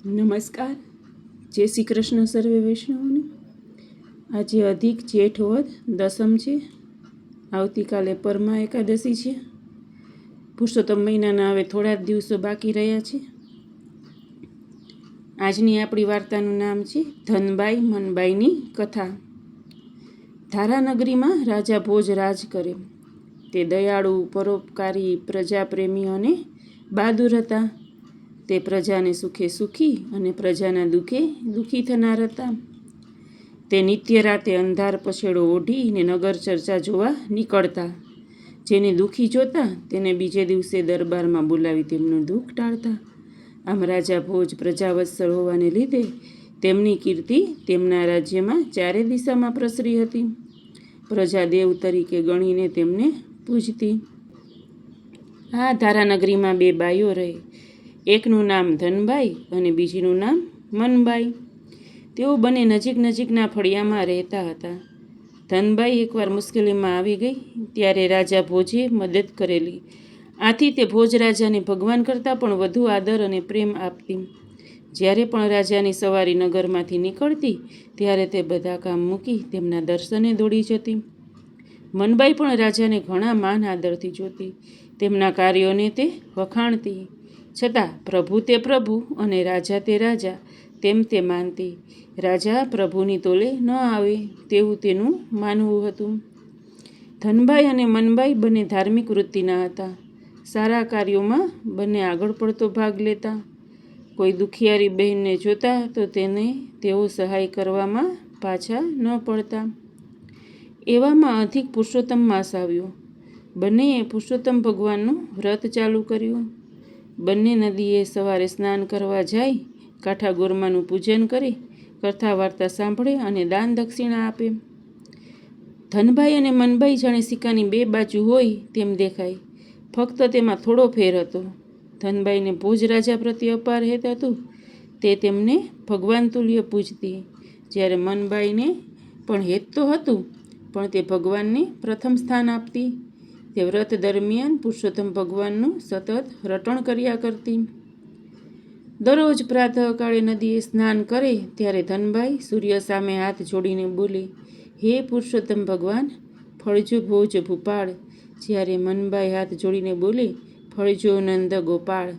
નમસ્કાર, જય શ્રી કૃષ્ણ સર્વે વૈષ્ણવોને। આજે અધિક જેઠ વદ દસમ છે। આવતીકાલે પરમા એકાદશી છે। પુરુષોત્તમ મહિનાના હવે થોડા જ દિવસો બાકી રહ્યા છે। આજની આપણી વાર્તાનું નામ છે ધનબાઈ મનબાઈની કથા। ધારાનગરીમાં રાજા ભોજ રાજ કરે। તે દયાળુ, પરોપકારી, પ્રજાપ્રેમી અને બહાદુર હતા। તે પ્રજાને સુખે સુખી અને પ્રજાના દુઃખે દુઃખી થનાર હતા। તે નિત્ય રાતે અંધાર પછેડો ઓઢીને નગર ચર્ચા જોવા નીકળતા। જેને દુઃખી જોતા તેને બીજે દિવસે દરબારમાં બોલાવી તેમનું દુઃખ ટાળતા। આમ રાજા ભોજ પ્રજાવત્સલ હોવાને લીધે તેમની કીર્તિ તેમના રાજ્યમાં ચારે દિશામાં પ્રસરી હતી। પ્રજા દેવ તરીકે ગણીને તેમને પૂજતી। આ ધારાનગરીમાં બે બાઈઓ રહે। એકનું નામ ધનબાઈ અને બીજીનું નામ મનબાઈ। તેઓ બંને નજીક નજીકના ફળિયામાં રહેતા હતા। ધનબાઈ એકવાર મુશ્કેલીમાં આવી ગઈ ત્યારે રાજા ભોજે મદદ કરેલી। આથી તે ભોજ રાજાને ભગવાન કરતાં પણ વધુ આદર અને પ્રેમ આપતી। જ્યારે પણ રાજાની સવારી નગરમાંથી નીકળતી ત્યારે તે બધા કામ મૂકી તેમના દર્શને દોડી જતી। મનબાઈ પણ રાજાને ઘણા માન આદરથી જોતી। તેમના કાર્યોને તે વખાણતી। છતાં પ્રભુ તે પ્રભુ અને રાજા તે રાજા તેમ તે માનતી। રાજા પ્રભુની તોલે ન આવે તેવું તેનું માનવું હતું। ધનબાઈ અને મનબાઈ બંને ધાર્મિક વૃત્તિના હતા। સારા કાર્યોમાં બંને આગળ પડતો ભાગ લેતા। કોઈ દુખિયારી બહેનને જોતા તો તેને તેઓ સહાય કરવામાં પાછા ન પડતા। એવામાં અધિક પુરુષોત્તમ માસ આવ્યો। બંનેએ પુરુષોત્તમ ભગવાનનું વ્રત ચાલુ કર્યું। બંને નદીએ સવારે સ્નાન કરવા જાય, કાંઠા ગોરમાનું પૂજન કરે, કથા વાર્તા સાંભળે અને દાન દક્ષિણા આપે। ધનબાઈ અને મનબાઈ જાણે સિક્કાની બે બાજુ હોય તેમ દેખાય, ફક્ત તેમાં થોડો ફેર હતો। ધનબાઈને ભોજ રાજા પ્રત્યે અપાર હેત હતું। તે તેમને ભગવાન તુલ્ય પૂજતી, જ્યારે મનબાઈને પણ હેત તો હતું પણ તે ભગવાનને પ્રથમ સ્થાન આપતી। તે વ્રત દરમિયાન પુરુષોત્તમ ભગવાનનું સતત રટણ કર્યા કરતી। દરરોજ પ્રાતઃકાળે નદીએ સ્નાન કરે ત્યારે ધનબાઈ સૂર્ય સામે હાથ જોડીને બોલે, હે પુરુષોત્તમ ભગવાન, ફળજો ભોજ ભૂપાળ। જ્યારે મનબાઈ હાથ જોડીને બોલે, ફળજો નંદ ગોપાળ।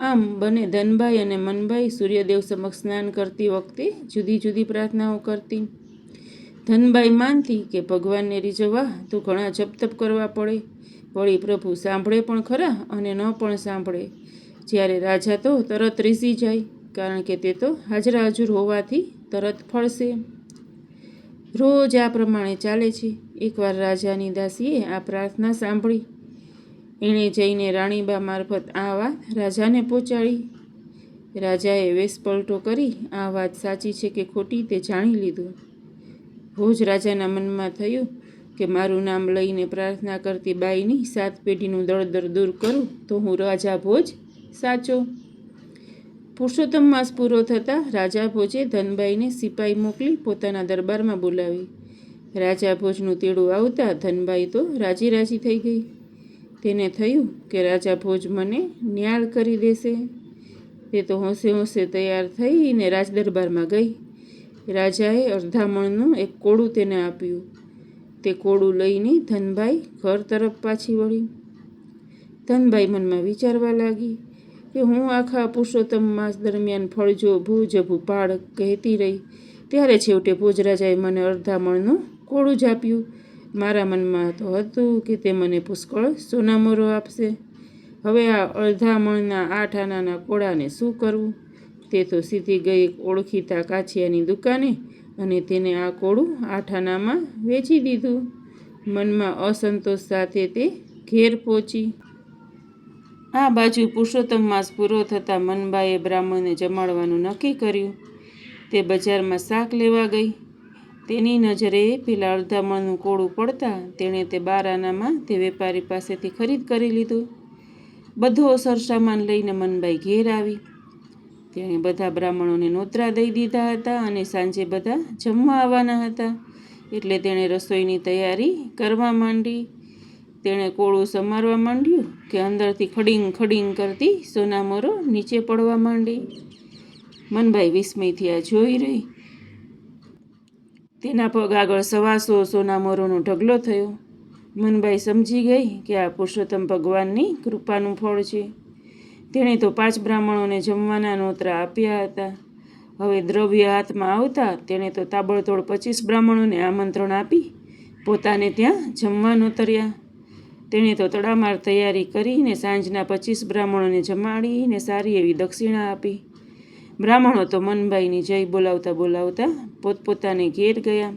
આમ બંને ધનબાઈ અને મનબાઈ સૂર્યદેવ સમક્ષ સ્નાન કરતી વખતે જુદી જુદી પ્રાર્થનાઓ કરતી। ધનબાઈ માનતી કે ભગવાનને રીઝવવા તો ઘણા જપ તપ કરવા પડે, વળી પ્રભુ સાંભળે પણ ખરા અને ન પણ સાંભળે। જ્યારે રાજા તો તરત રીઝી જાય, કારણ કે તે તો હાજરા હજુર હોવાથી તરત ફળશે। રોજ આ પ્રમાણે ચાલે છે। એકવાર રાજાની દાસીએ આ પ્રાર્થના સાંભળી। એણે જઈને રાણીબા મારફત આ વાત રાજાને પહોંચાડી। રાજાએ વેશ પલટો કરી આ વાત સાચી છે કે ખોટી તે જાણી લીધું। ભોજ રાજાના મનમાં થયું કે મારું નામ લઈને પ્રાર્થના કરતી બાઈની 7 પેઢીનું દળદર દૂર કરું તો હું રાજા ભોજ સાચો। પુરુષોત્તમ માસ પૂરો થતાં રાજા ભોજે ધનબાઈને સિપાઈ મોકલી પોતાના દરબારમાં બોલાવી। રાજા ભોજનું તેડું આવતા ધનબાઈ તો રાજી રાજી થઈ ગઈ। તેને થયું કે રાજા ભોજ મને ન્યાળ કરી દેશે। તે તો હોંશે હોંશે તૈયાર થઈને રાજદરબારમાં ગઈ। રાજાએ અડધા મણનું એક કોડું તેને આપ્યું। તે કોડું લઈને ધનબાઈ ઘર તરફ પાછી વળી। ધનબાઈ મનમાં વિચારવા લાગી કે હું આખા પુરુષોત્તમ માસ દરમિયાન ફળજો ભોજ ભૂપાળ કહેતી રહી, ત્યારે છેવટે ભોજ રાજાએ મને અડધા મણનું કોડું જ આપ્યું। મારા મનમાં તો હતું કે તે મને પુષ્કળ સોનામોરો આપશે। હવે આ અડધા મણના 8 આનાના કોડાને શું કરવું? તે તો સીધી ગઈ એક ઓળખીતા કાછિયાની દુકાને અને તેને આ કોડું 8 આનામાં વેચી દીધું। મનમાં અસંતોષ સાથે તે ઘેર પહોંચી। આ બાજુ પુરુષોત્તમ માસ પૂરો થતાં મનબાઈએ બ્રાહ્મણને જમાડવાનું નક્કી કર્યું। તે બજારમાં શાક લેવા ગઈ। તેની નજરે પેલા અડધા મણનું કોડું પડતા તેણે તે 12 આનામાં તે વેપારી પાસેથી ખરીદ કરી લીધું। બધો સરસામાન લઈને મનબાઈ ઘેર આવી। તેણે બધા બ્રાહ્મણોને નોતરા દઈ દીધા હતા અને સાંજે બધા જમવા આવવાના હતા, એટલે તેણે રસોઈની તૈયારી કરવા માંડી। તેણે કોળું સમારવા માંડ્યું કે અંદરથી ખડીંગ ખડીંગ કરતી સોનામોરો નીચે પડવા માંડી। મનભાઈ વિસ્મયથી આ જોઈ રહી. તેના પગ આગળ 125 સોના મોરોનો ઢગલો થયો. મનભાઈ સમજી ગઈ કે આ પુરુષોત્તમ ભગવાનની કૃપાનું ફળ છે. તેણે તો 5 બ્રાહ્મણોને જમવાના નોતરા આપ્યા હતા. હવે દ્રવ્ય હાથમાં આવતા તેણે તો તાબડતોડ 25 બ્રાહ્મણોને આમંત્રણ આપી પોતાને ત્યાં જમવા નોતર્યા. તેણે તો તડામાર તૈયારી કરીને સાંજના 25 બ્રાહ્મણોને જમાડીને સારી એવી દક્ષિણા આપી. બ્રાહ્મણો તો મનભાઈની જય બોલાવતા બોલાવતા પોતપોતાને ઘેર ગયા.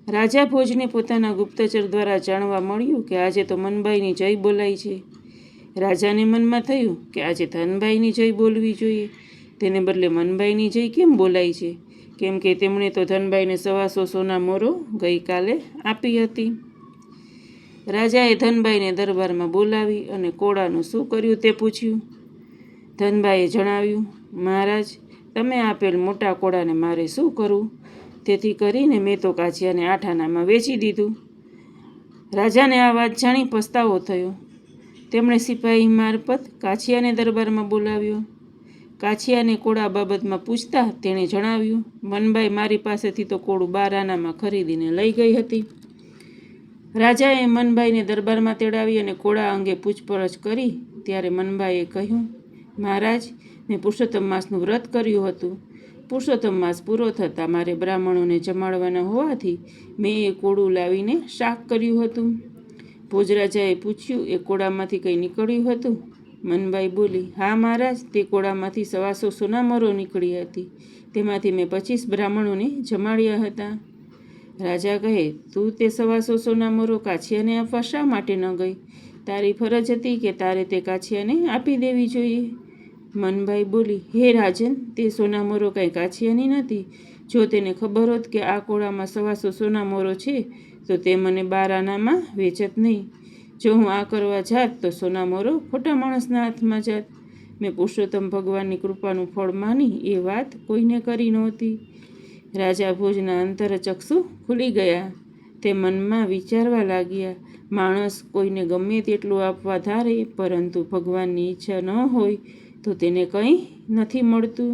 રાજા ભોજને પોતાના ગુપ્તચર દ્વારા જાણવા મળ્યું કે આજે તો મનભાઈની જય બોલાઈ છે. રાજાને મનમાં થયું કે આજે ધનભાઈની જય બોલવી જોઈએ, તેને બદલે મનભાઈની જય કેમ બોલાઈ છે, કેમ કે તેમણે તો ધનભાઈને 125 સોના મોરો ગઈકાલે આપી હતી. રાજાએ ધનભાઈને દરબારમાં બોલાવી અને કોડાનું શું કર્યું તે પૂછ્યું. ધનભાઈએ જણાવ્યું, મહારાજ, તમે આપેલ મોટા કોડાને મારે શું કરવું? તેથી કરીને મેં તો કાછિયાને 8 આનામાં વેચી દીધું. રાજાને આ વાત જાણી પસ્તાવો થયો. તેમણે સિપાહી મારફત કાછિયાને દરબારમાં બોલાવ્યો. કાછિયાને કોડા બાબતમાં પૂછતા તેણે જણાવ્યું, મનભાઈ મારી પાસેથી તો કોડું 12 આનામાં ખરીદીને લઈ ગઈ હતી. રાજાએ મનભાઈને દરબારમાં તેડાવી અને કોડા અંગે પૂછપરછ કરી. ત્યારે મનભાઈએ કહ્યું, મહારાજ, મેં પુરુષોત્તમ માસનું વ્રત કર્યું હતું. પુરુષોત્તમ માસ પૂરો થતાં મારે બ્રાહ્મણોને જમાડવાના હોવાથી મેં એ કોડું લાવીને શાક કર્યું હતું. ભોજરાજાએ પૂછ્યું, એ કોડામાંથી કંઈ નીકળ્યું હતું? મનભાઈ બોલી, હા મહારાજ, તે કોડામાંથી 125 સોના મોરો નીકળી હતી. તેમાંથી મેં 25 બ્રાહ્મણોને જમાડ્યા હતા. રાજા કહે, તું તે 125 સોના મોરો કાછિયાને આપવા શા માટે ન ગઈ? તારી ફરજ હતી કે તારે તે કાછિયાને આપી દેવી જોઈએ. મનભાઈ બોલી, હે રાજન, તે સોના મોરો કાંઈ કાછિયાની નથી. જો તેને ખબર હોત કે આ કોડામાં 125 સોના મોરો છે તો તે મને 12 આનામાં વેચત નહીં. જો હું આ કરવા જાત તો સોના મોરો ખોટા માણસના હાથમાં જાત. મેં પુરુષોત્તમ ભગવાનની કૃપાનું ફળ માની એ વાત કોઈને કરી નહોતી. રાજા ભોજના અંતરચક્ષુ ખુલી ગયા. તે મનમાં વિચારવા લાગ્યા, માણસ કોઈને ગમે તેટલું આપવા ધારે, પરંતુ ભગવાનની ઈચ્છા ન હોય તો તેને કંઈ નથી મળતું.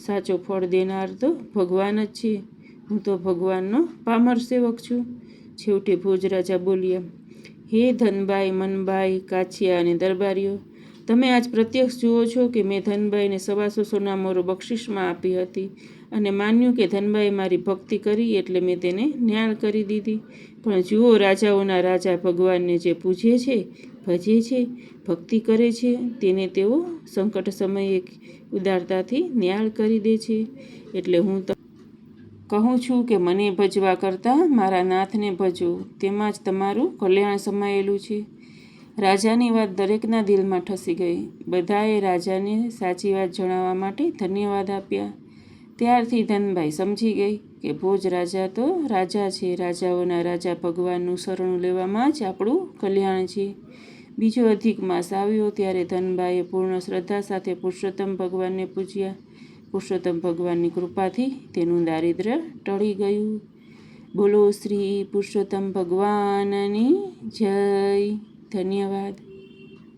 સાચો ફળ દેનાર તો ભગવાન જ છે. હું તો ભગવાનનો પામર સેવક છું. છેવટે ભોજરાજા બોલ્યા, હે ધનભાઈ, મનભાઈ, કાછિયા અને દરબારીઓ, તમે આજ પ્રત્યક્ષ જુઓ છો કે મેં ધનભાઈને 125 સોના મોરો બક્ષિસમાં આપી હતી અને માન્યું કે ધનભાઈએ મારી ભક્તિ કરી એટલે મેં તેને ન્યાલ કરી દીધી. પણ જુઓ, રાજાઓના રાજા ભગવાનને જે પૂજે છે, ભજે છે, ભક્તિ કરે છે, તેને તેઓ સંકટ સમયે ઉદારતાથી ન્યાલ કરી દે છે. એટલે હું કહું છું કે મને ભજવા કરતાં મારા નાથને ભજો, તેમાં જ તમારું કલ્યાણ સમાયેલું છે. રાજાની વાત દરેકના દિલમાં ઠસી ગઈ. બધાએ રાજાને સાચી વાત જણાવવા માટે ધન્યવાદ આપ્યા. ત્યારથી ધનભાઈ સમજી ગઈ કે ભોજ રાજા તો રાજા છે. રાજાઓના રાજા ભગવાનનું શરણું લેવામાં જ આપણું કલ્યાણ છે. બીજો અધિક માસ આવ્યો ત્યારે ધનભાઈએ પૂર્ણ શ્રદ્ધા સાથે પુરુષોત્તમ ભગવાનને પૂજ્યા. પુરુષોત્તમ ભગવાનની કૃપાથી તેનું દારિદ્ર્ય ટળી ગયું. બોલો શ્રી પુરુષોત્તમ ભગવાનની જય. ધન્યવાદ.